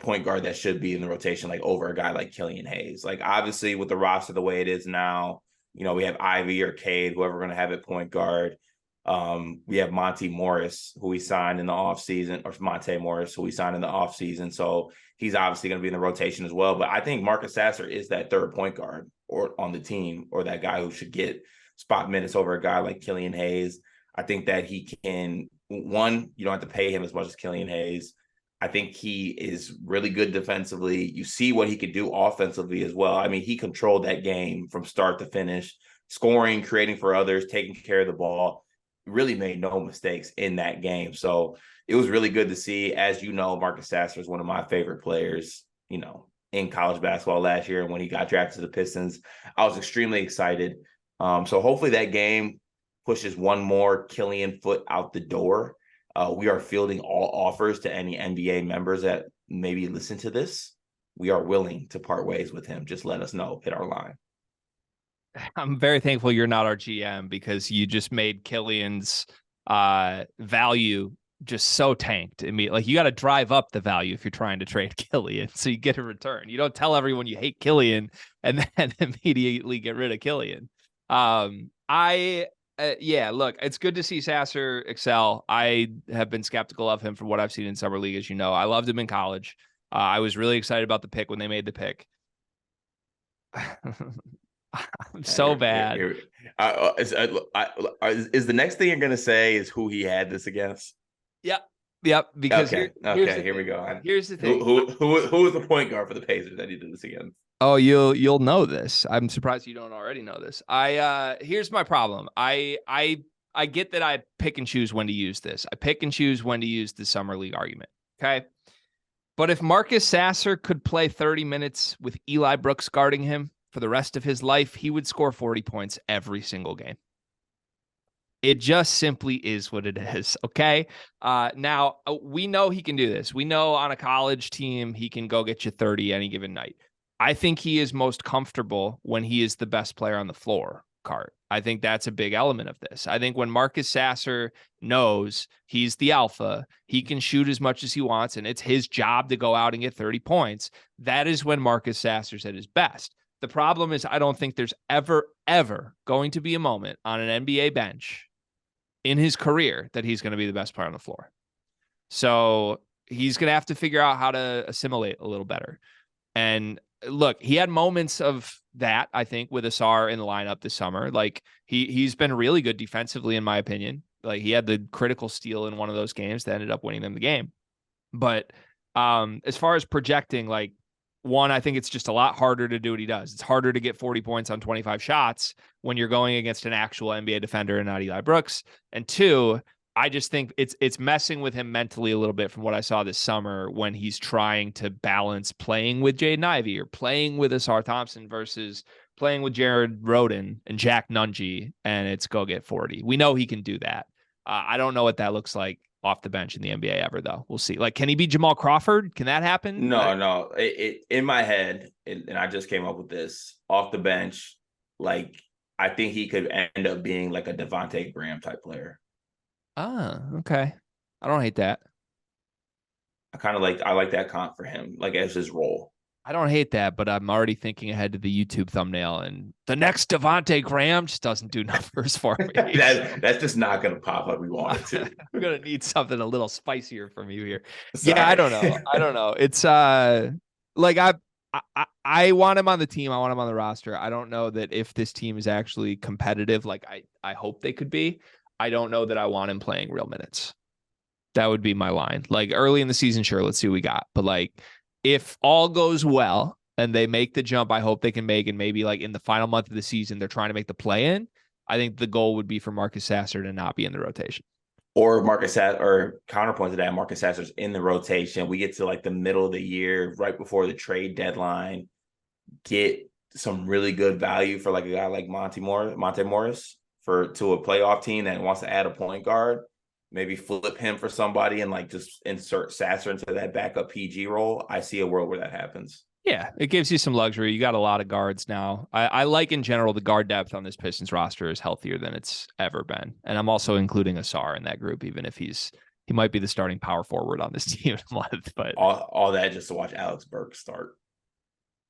point guard that should be in the rotation, like over a guy like Killian Hayes. Like, obviously with the roster the way it is now, we have Ivy or Cade, whoever going to have at point guard. We have Monte Morris, who we signed in the offseason, or Monte Morris, who we signed in the offseason. So he's obviously going to be in the rotation as well. But I think Marcus Sasser is that third point guard or on the team, or that guy who should get spot minutes over a guy like Killian Hayes. I think that he can, one, you don't have to pay him as much as Killian Hayes. I think he is really good defensively. You see what he could do offensively as well. I mean, he controlled that game from start to finish, scoring, creating for others, taking care of the ball. Really made no mistakes in that game. So it was really good to see. As you know, Marcus Sasser is one of my favorite players, in college basketball last year. And when he got drafted to the Pistons, I was extremely excited. So hopefully that game pushes one more Killian foot out the door. We are fielding all offers to any NBA members that maybe listen to this. We are willing to part ways with him. Just let us know. Hit our line. I'm very thankful you're not our GM, because you just made Killian's value just so tanked. I mean, like, you got to drive up the value if you're trying to trade Killian, so you get a return. You don't tell everyone you hate Killian and then immediately get rid of Killian. I Yeah, look, it's good to see Sasser excel. I have been skeptical of him from what I've seen in summer league, as you know. I loved him in college. I was really excited about the pick when they made the pick. I'm so bad. Is the next thing you're gonna say is who he had this against? Yep. Yep. Because here's the Here we thing. go. Here's the thing. Who was the point guard for the Pacers that he did this against? Oh, you'll know this. I'm surprised you don't already know this. Here's my problem. I get that I pick and choose when to use this. I pick and choose when to use the summer league argument. Okay. But if Marcus Sasser could play 30 minutes with Eli Brooks guarding him for the rest of his life, he would score 40 points every single game. It just simply is what it is. Okay. Now we know he can do this. We know on a college team, he can go get you 30 any given night. I think he is most comfortable when he is the best player on the floor, Cart. I think that's a big element of this. I think when Marcus Sasser knows he's the alpha, he can shoot as much as he wants, and it's his job to go out and get 30 points. That is when Marcus Sasser's at his best. The problem is I don't think there's ever going to be a moment on an NBA bench in his career that he's going to be the best player on the floor. So he's going to have to figure out how to assimilate a little better. And look, he had moments of that, I think, with Sasser in the lineup this summer. Like he's been really good defensively, in my opinion. Like he had the critical steal in one of those games that ended up winning them the game. But as far as projecting, like one, I think it's just a lot harder to do what he does. It's harder to get 40 points on 25 shots when you're going against an actual NBA defender and not Eli Brooks. And two, I just think it's messing with him mentally a little bit from what I saw this summer when he's trying to balance playing with Jaden Ivey or playing with Asar Thompson versus playing with Jared Rhoden and Jack Nungy, and it's go get 40. We know he can do that. I don't know what that looks like off the bench in the NBA ever, though. We'll see. Like, can he be Jamal Crawford? Can that happen? No. It in my head, and I just came up with this off the bench. Like, I think he could end up being like a Devontae Graham type player. Ah, okay. I don't hate that. I like that comp for him, like as his role. I don't hate that, but I'm already thinking ahead to the YouTube thumbnail, and the next Devontae Graham just doesn't do numbers for me. That's just not going to pop like we want it to. We're gonna need something a little spicier from you here. Sorry. Yeah, I don't know. It's like I want him on the team. I want him on the roster. I don't know that if this team is actually competitive, like I hope they could be. I don't know that I want him playing real minutes. That would be my line. Like early in the season, sure, let's see what we got. But like if all goes well and they make the jump, I hope they can make, and maybe like in the final month of the season, they're trying to make the play in. I think the goal would be for Marcus Sasser to not be in the rotation. Or or counterpoint to that, Marcus Sasser's in the rotation. We get to like the middle of the year, right before the trade deadline, get some really good value for like a guy like Monte Morris to a playoff team that wants to add a point guard, maybe flip him for somebody and like just insert Sasser into that backup PG role. I see a world where that happens. Yeah, it gives you some luxury. You got a lot of guards now. I like in general the guard depth on this Pistons roster is healthier than it's ever been. And I'm also including Asar in that group, even if he might be the starting power forward on this team in a month. But all that just to watch Alex Burke start.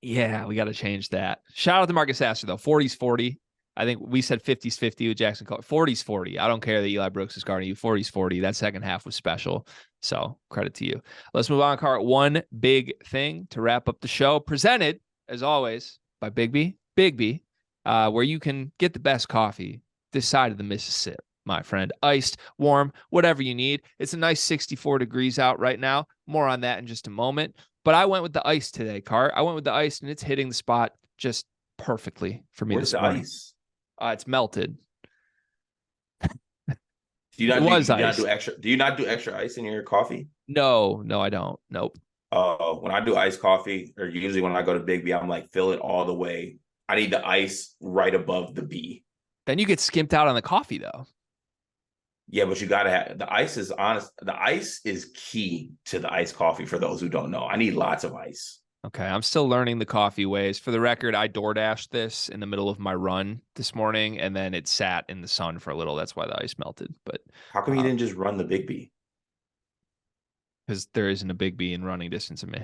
Yeah, we got to change that. Shout out to Marcus Sasser, though. 40's 40. I think we said 50's 50 with Jackson Cole. 40's 40. I don't care that Eli Brooks is guarding you. 40's 40. That second half was special. So credit to you. Let's move on, Cart. One big thing to wrap up the show. Presented, as always, by Big B, where you can get the best coffee this side of the Mississippi, my friend. Iced, warm, whatever you need. It's a nice 64 degrees out right now. More on that in just a moment. But I went with the ice today, Cart. I went with the ice, and it's hitting the spot just perfectly for me. Where's this the morning. ice? It's melted. Do you not do extra ice in your coffee? No, I don't. Nope. When I do iced coffee, or usually when I go to Big B, I'm like, fill it all the way. I need the ice right above the B. Then you get skimped out on the coffee, though. Yeah, but you gotta have the ice is honest. The ice is key to the iced coffee for those who don't know. I need lots of ice. Okay, I'm still learning the coffee ways. For the record, I DoorDashed this in the middle of my run this morning, and then it sat in the sun for a little. That's why the ice melted. But how come you didn't just run the Big B? Because there isn't a Big B in running distance of me.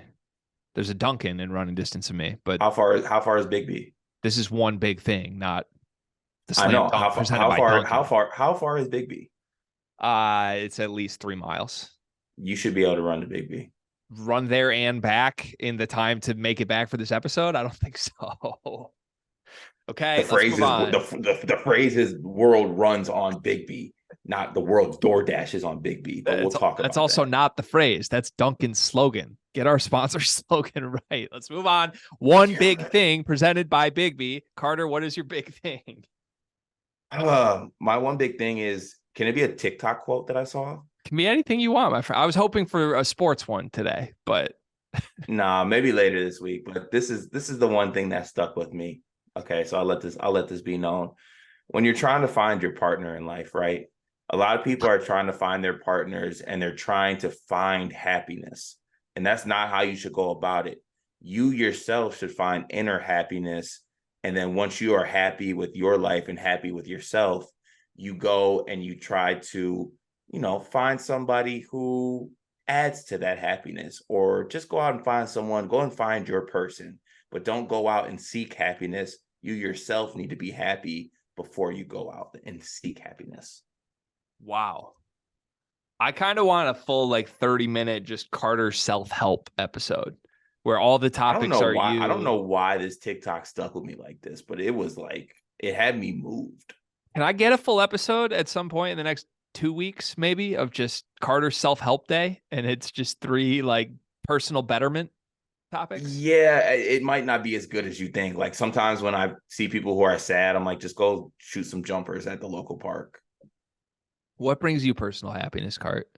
There's a Dunkin' in running distance of me. But how far is Big B? This is one big thing, not The I slam know dunk presented by Dunkin'. how far is Big B? It's at least 3 miles. You should be able to run to Big B. Run there and back in the time to make it back for this episode? I don't think so. Okay, let's move on. The phrase is world runs on Big B, not the world's door dashes on Big B. But we'll talk about that's also that. not the phrase. That's Dunkin's slogan. Get our sponsor slogan right. Let's move on. One big thing presented by Big B. Carter, what is your big thing? My one big thing is, can it be a TikTok quote that I saw? Can be anything you want, my friend. I was hoping for a sports one today, but nah, maybe later this week. But this is the one thing that stuck with me. Okay, so I'll let this be known. When you're trying to find your partner in life, right? A lot of people are trying to find their partners and they're trying to find happiness. And that's not how you should go about it. You yourself should find inner happiness. And then once you are happy with your life and happy with yourself, you go and you try to, find somebody who adds to that happiness, or just go out and find someone, go and find your person, but don't go out and seek happiness. You yourself need to be happy before you go out and seek happiness. Wow. I kind of want a full 30-minute just Carter self-help episode where all the topics are you. I don't know why this TikTok stuck with me like this, but it was it had me moved. Can I get a full episode at some point in the next 2 weeks, maybe, of just Carter self-help day? And it's just 3 personal betterment topics. Yeah, it might not be as good as you think. Sometimes when I see people who are sad, I'm like, just go shoot some jumpers at the local park. What brings you personal happiness, Cart?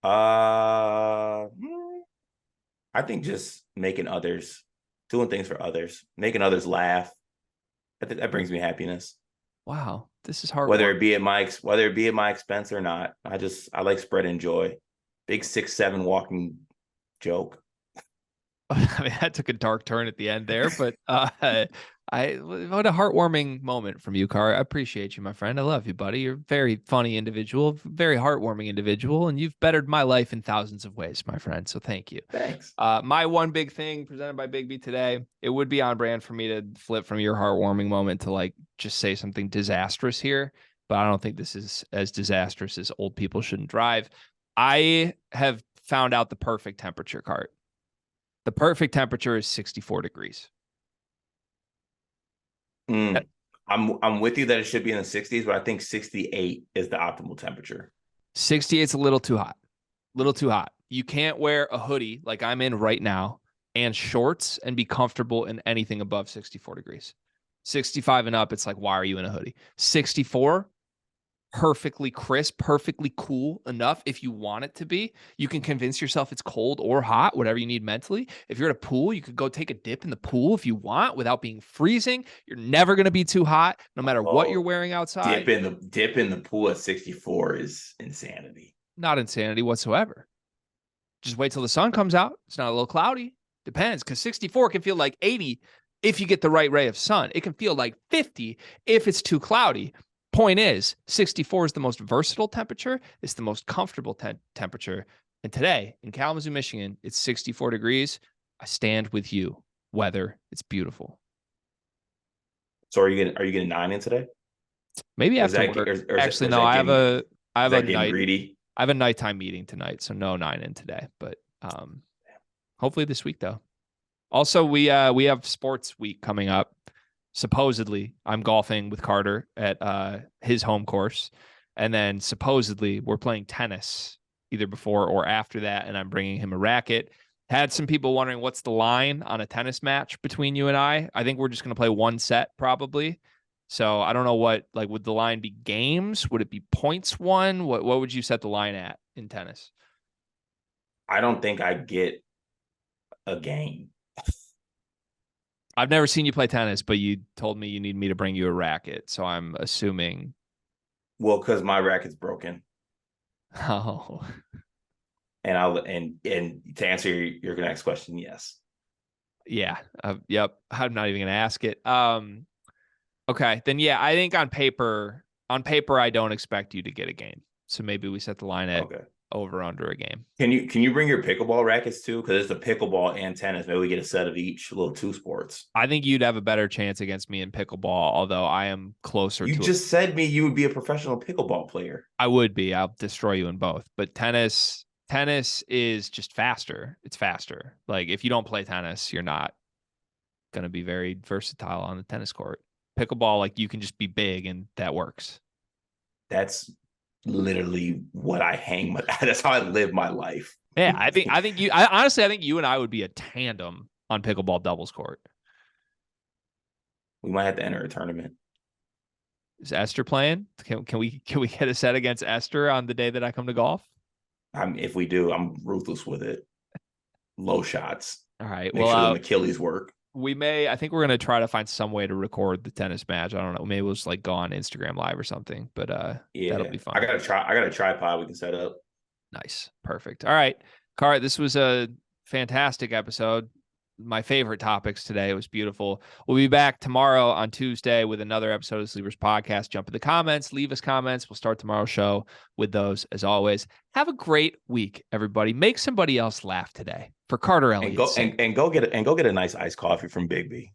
I think just doing things for others, making others laugh. I think that brings me happiness. Wow, this is hard. Whether it be at my expense or not, I like spreading joy. Big 6'7" walking joke. I mean, that took a dark turn at the end there, but what a heartwarming moment from you, Car. I appreciate you, my friend. I love you, buddy. You're a very funny individual, very heartwarming individual, and you've bettered my life in thousands of ways, my friend. So thank you. Thanks. My one big thing presented by Big B today, it would be on brand for me to flip from your heartwarming moment to just say something disastrous here, but I don't think this is as disastrous as old people shouldn't drive. I have found out the perfect temperature, Cart. The perfect temperature is 64 degrees. I'm with you that it should be in the 60s, but I think 68 is the optimal temperature. 68 is a little too hot. Little too hot. You can't wear a hoodie like I'm in right now and shorts and be comfortable in anything above 64 degrees. 65 and up, it's like, why are you in a hoodie? 64, perfectly crisp, perfectly cool enough if you want it to be. You can convince yourself it's cold or hot, whatever you need mentally. If you're at a pool, you could go take a dip in the pool if you want without being freezing. You're never going to be too hot no matter what you're wearing outside. Dip in the pool at 64 is insanity. Not insanity whatsoever. Just wait till the sun comes out. It's not a little cloudy. Depends, because 64 can feel like 80 if you get the right ray of sun. It can feel like 50 if it's too cloudy. Point is, 64 is the most versatile temperature. It's the most comfortable temperature. And today in Kalamazoo, Michigan, it's 64 degrees. I stand with you. Weather, it's beautiful. So are you getting 9 in today? Maybe after work. Actually, no. I have a nighttime meeting tonight, so no 9 in today. But hopefully this week though. Also, we have sports week coming up. Supposedly, I'm golfing with Carter at his home course. And then supposedly we're playing tennis either before or after that. And I'm bringing him a racket. Had some people wondering what's the line on a tennis match between you and I. I think we're just going to play one set probably. So I don't know would the line be games? Would it be points won? What would you set the line at in tennis? I don't think I get a game. I've never seen you play tennis, but you told me you need me to bring you a racket. So I'm assuming. Well, because my racket's broken. Oh. And to answer your next question, yes. Yeah. Yep. I'm not even going to ask it. Okay. Then yeah, I think on paper, I don't expect you to get a game. So maybe we set the line at over under a game. Can you bring your pickleball rackets too? Because it's a pickleball and tennis. Maybe we get a set of each, a little two sports. I think you'd have a better chance against me in pickleball, although I am closer You to just said me you would be a professional pickleball player. I would be. I'll destroy you in both. But tennis is just faster. It's faster. Like if you don't play tennis, you're not going to be very versatile on the tennis court. Pickleball, like you can just be big and that works. That's literally what I hang my that's how I live my life. Yeah, I think you I think you and I would be a tandem on pickleball doubles court. We might have to enter a tournament. Is Esther playing? Can we get a set against Esther on the day that I come to golf? If we do, I'm ruthless with it. Low shots. All right. Make sure the Achilles work. I think we're going to try to find some way to record the tennis match. I don't know. Maybe we'll just like go on Instagram Live or something, but that'll be fun. I got a tripod we can set up. Nice. Perfect. All right. Car, this was a fantastic episode. My favorite topics today. It was beautiful. We'll be back tomorrow on Tuesday with another episode of Sleepers Podcast. Jump in the comments, leave us comments. We'll start tomorrow's show with those as always. Have a great week, everybody. Make somebody else laugh today for Carter Elliott. And go get a nice iced coffee from Big B.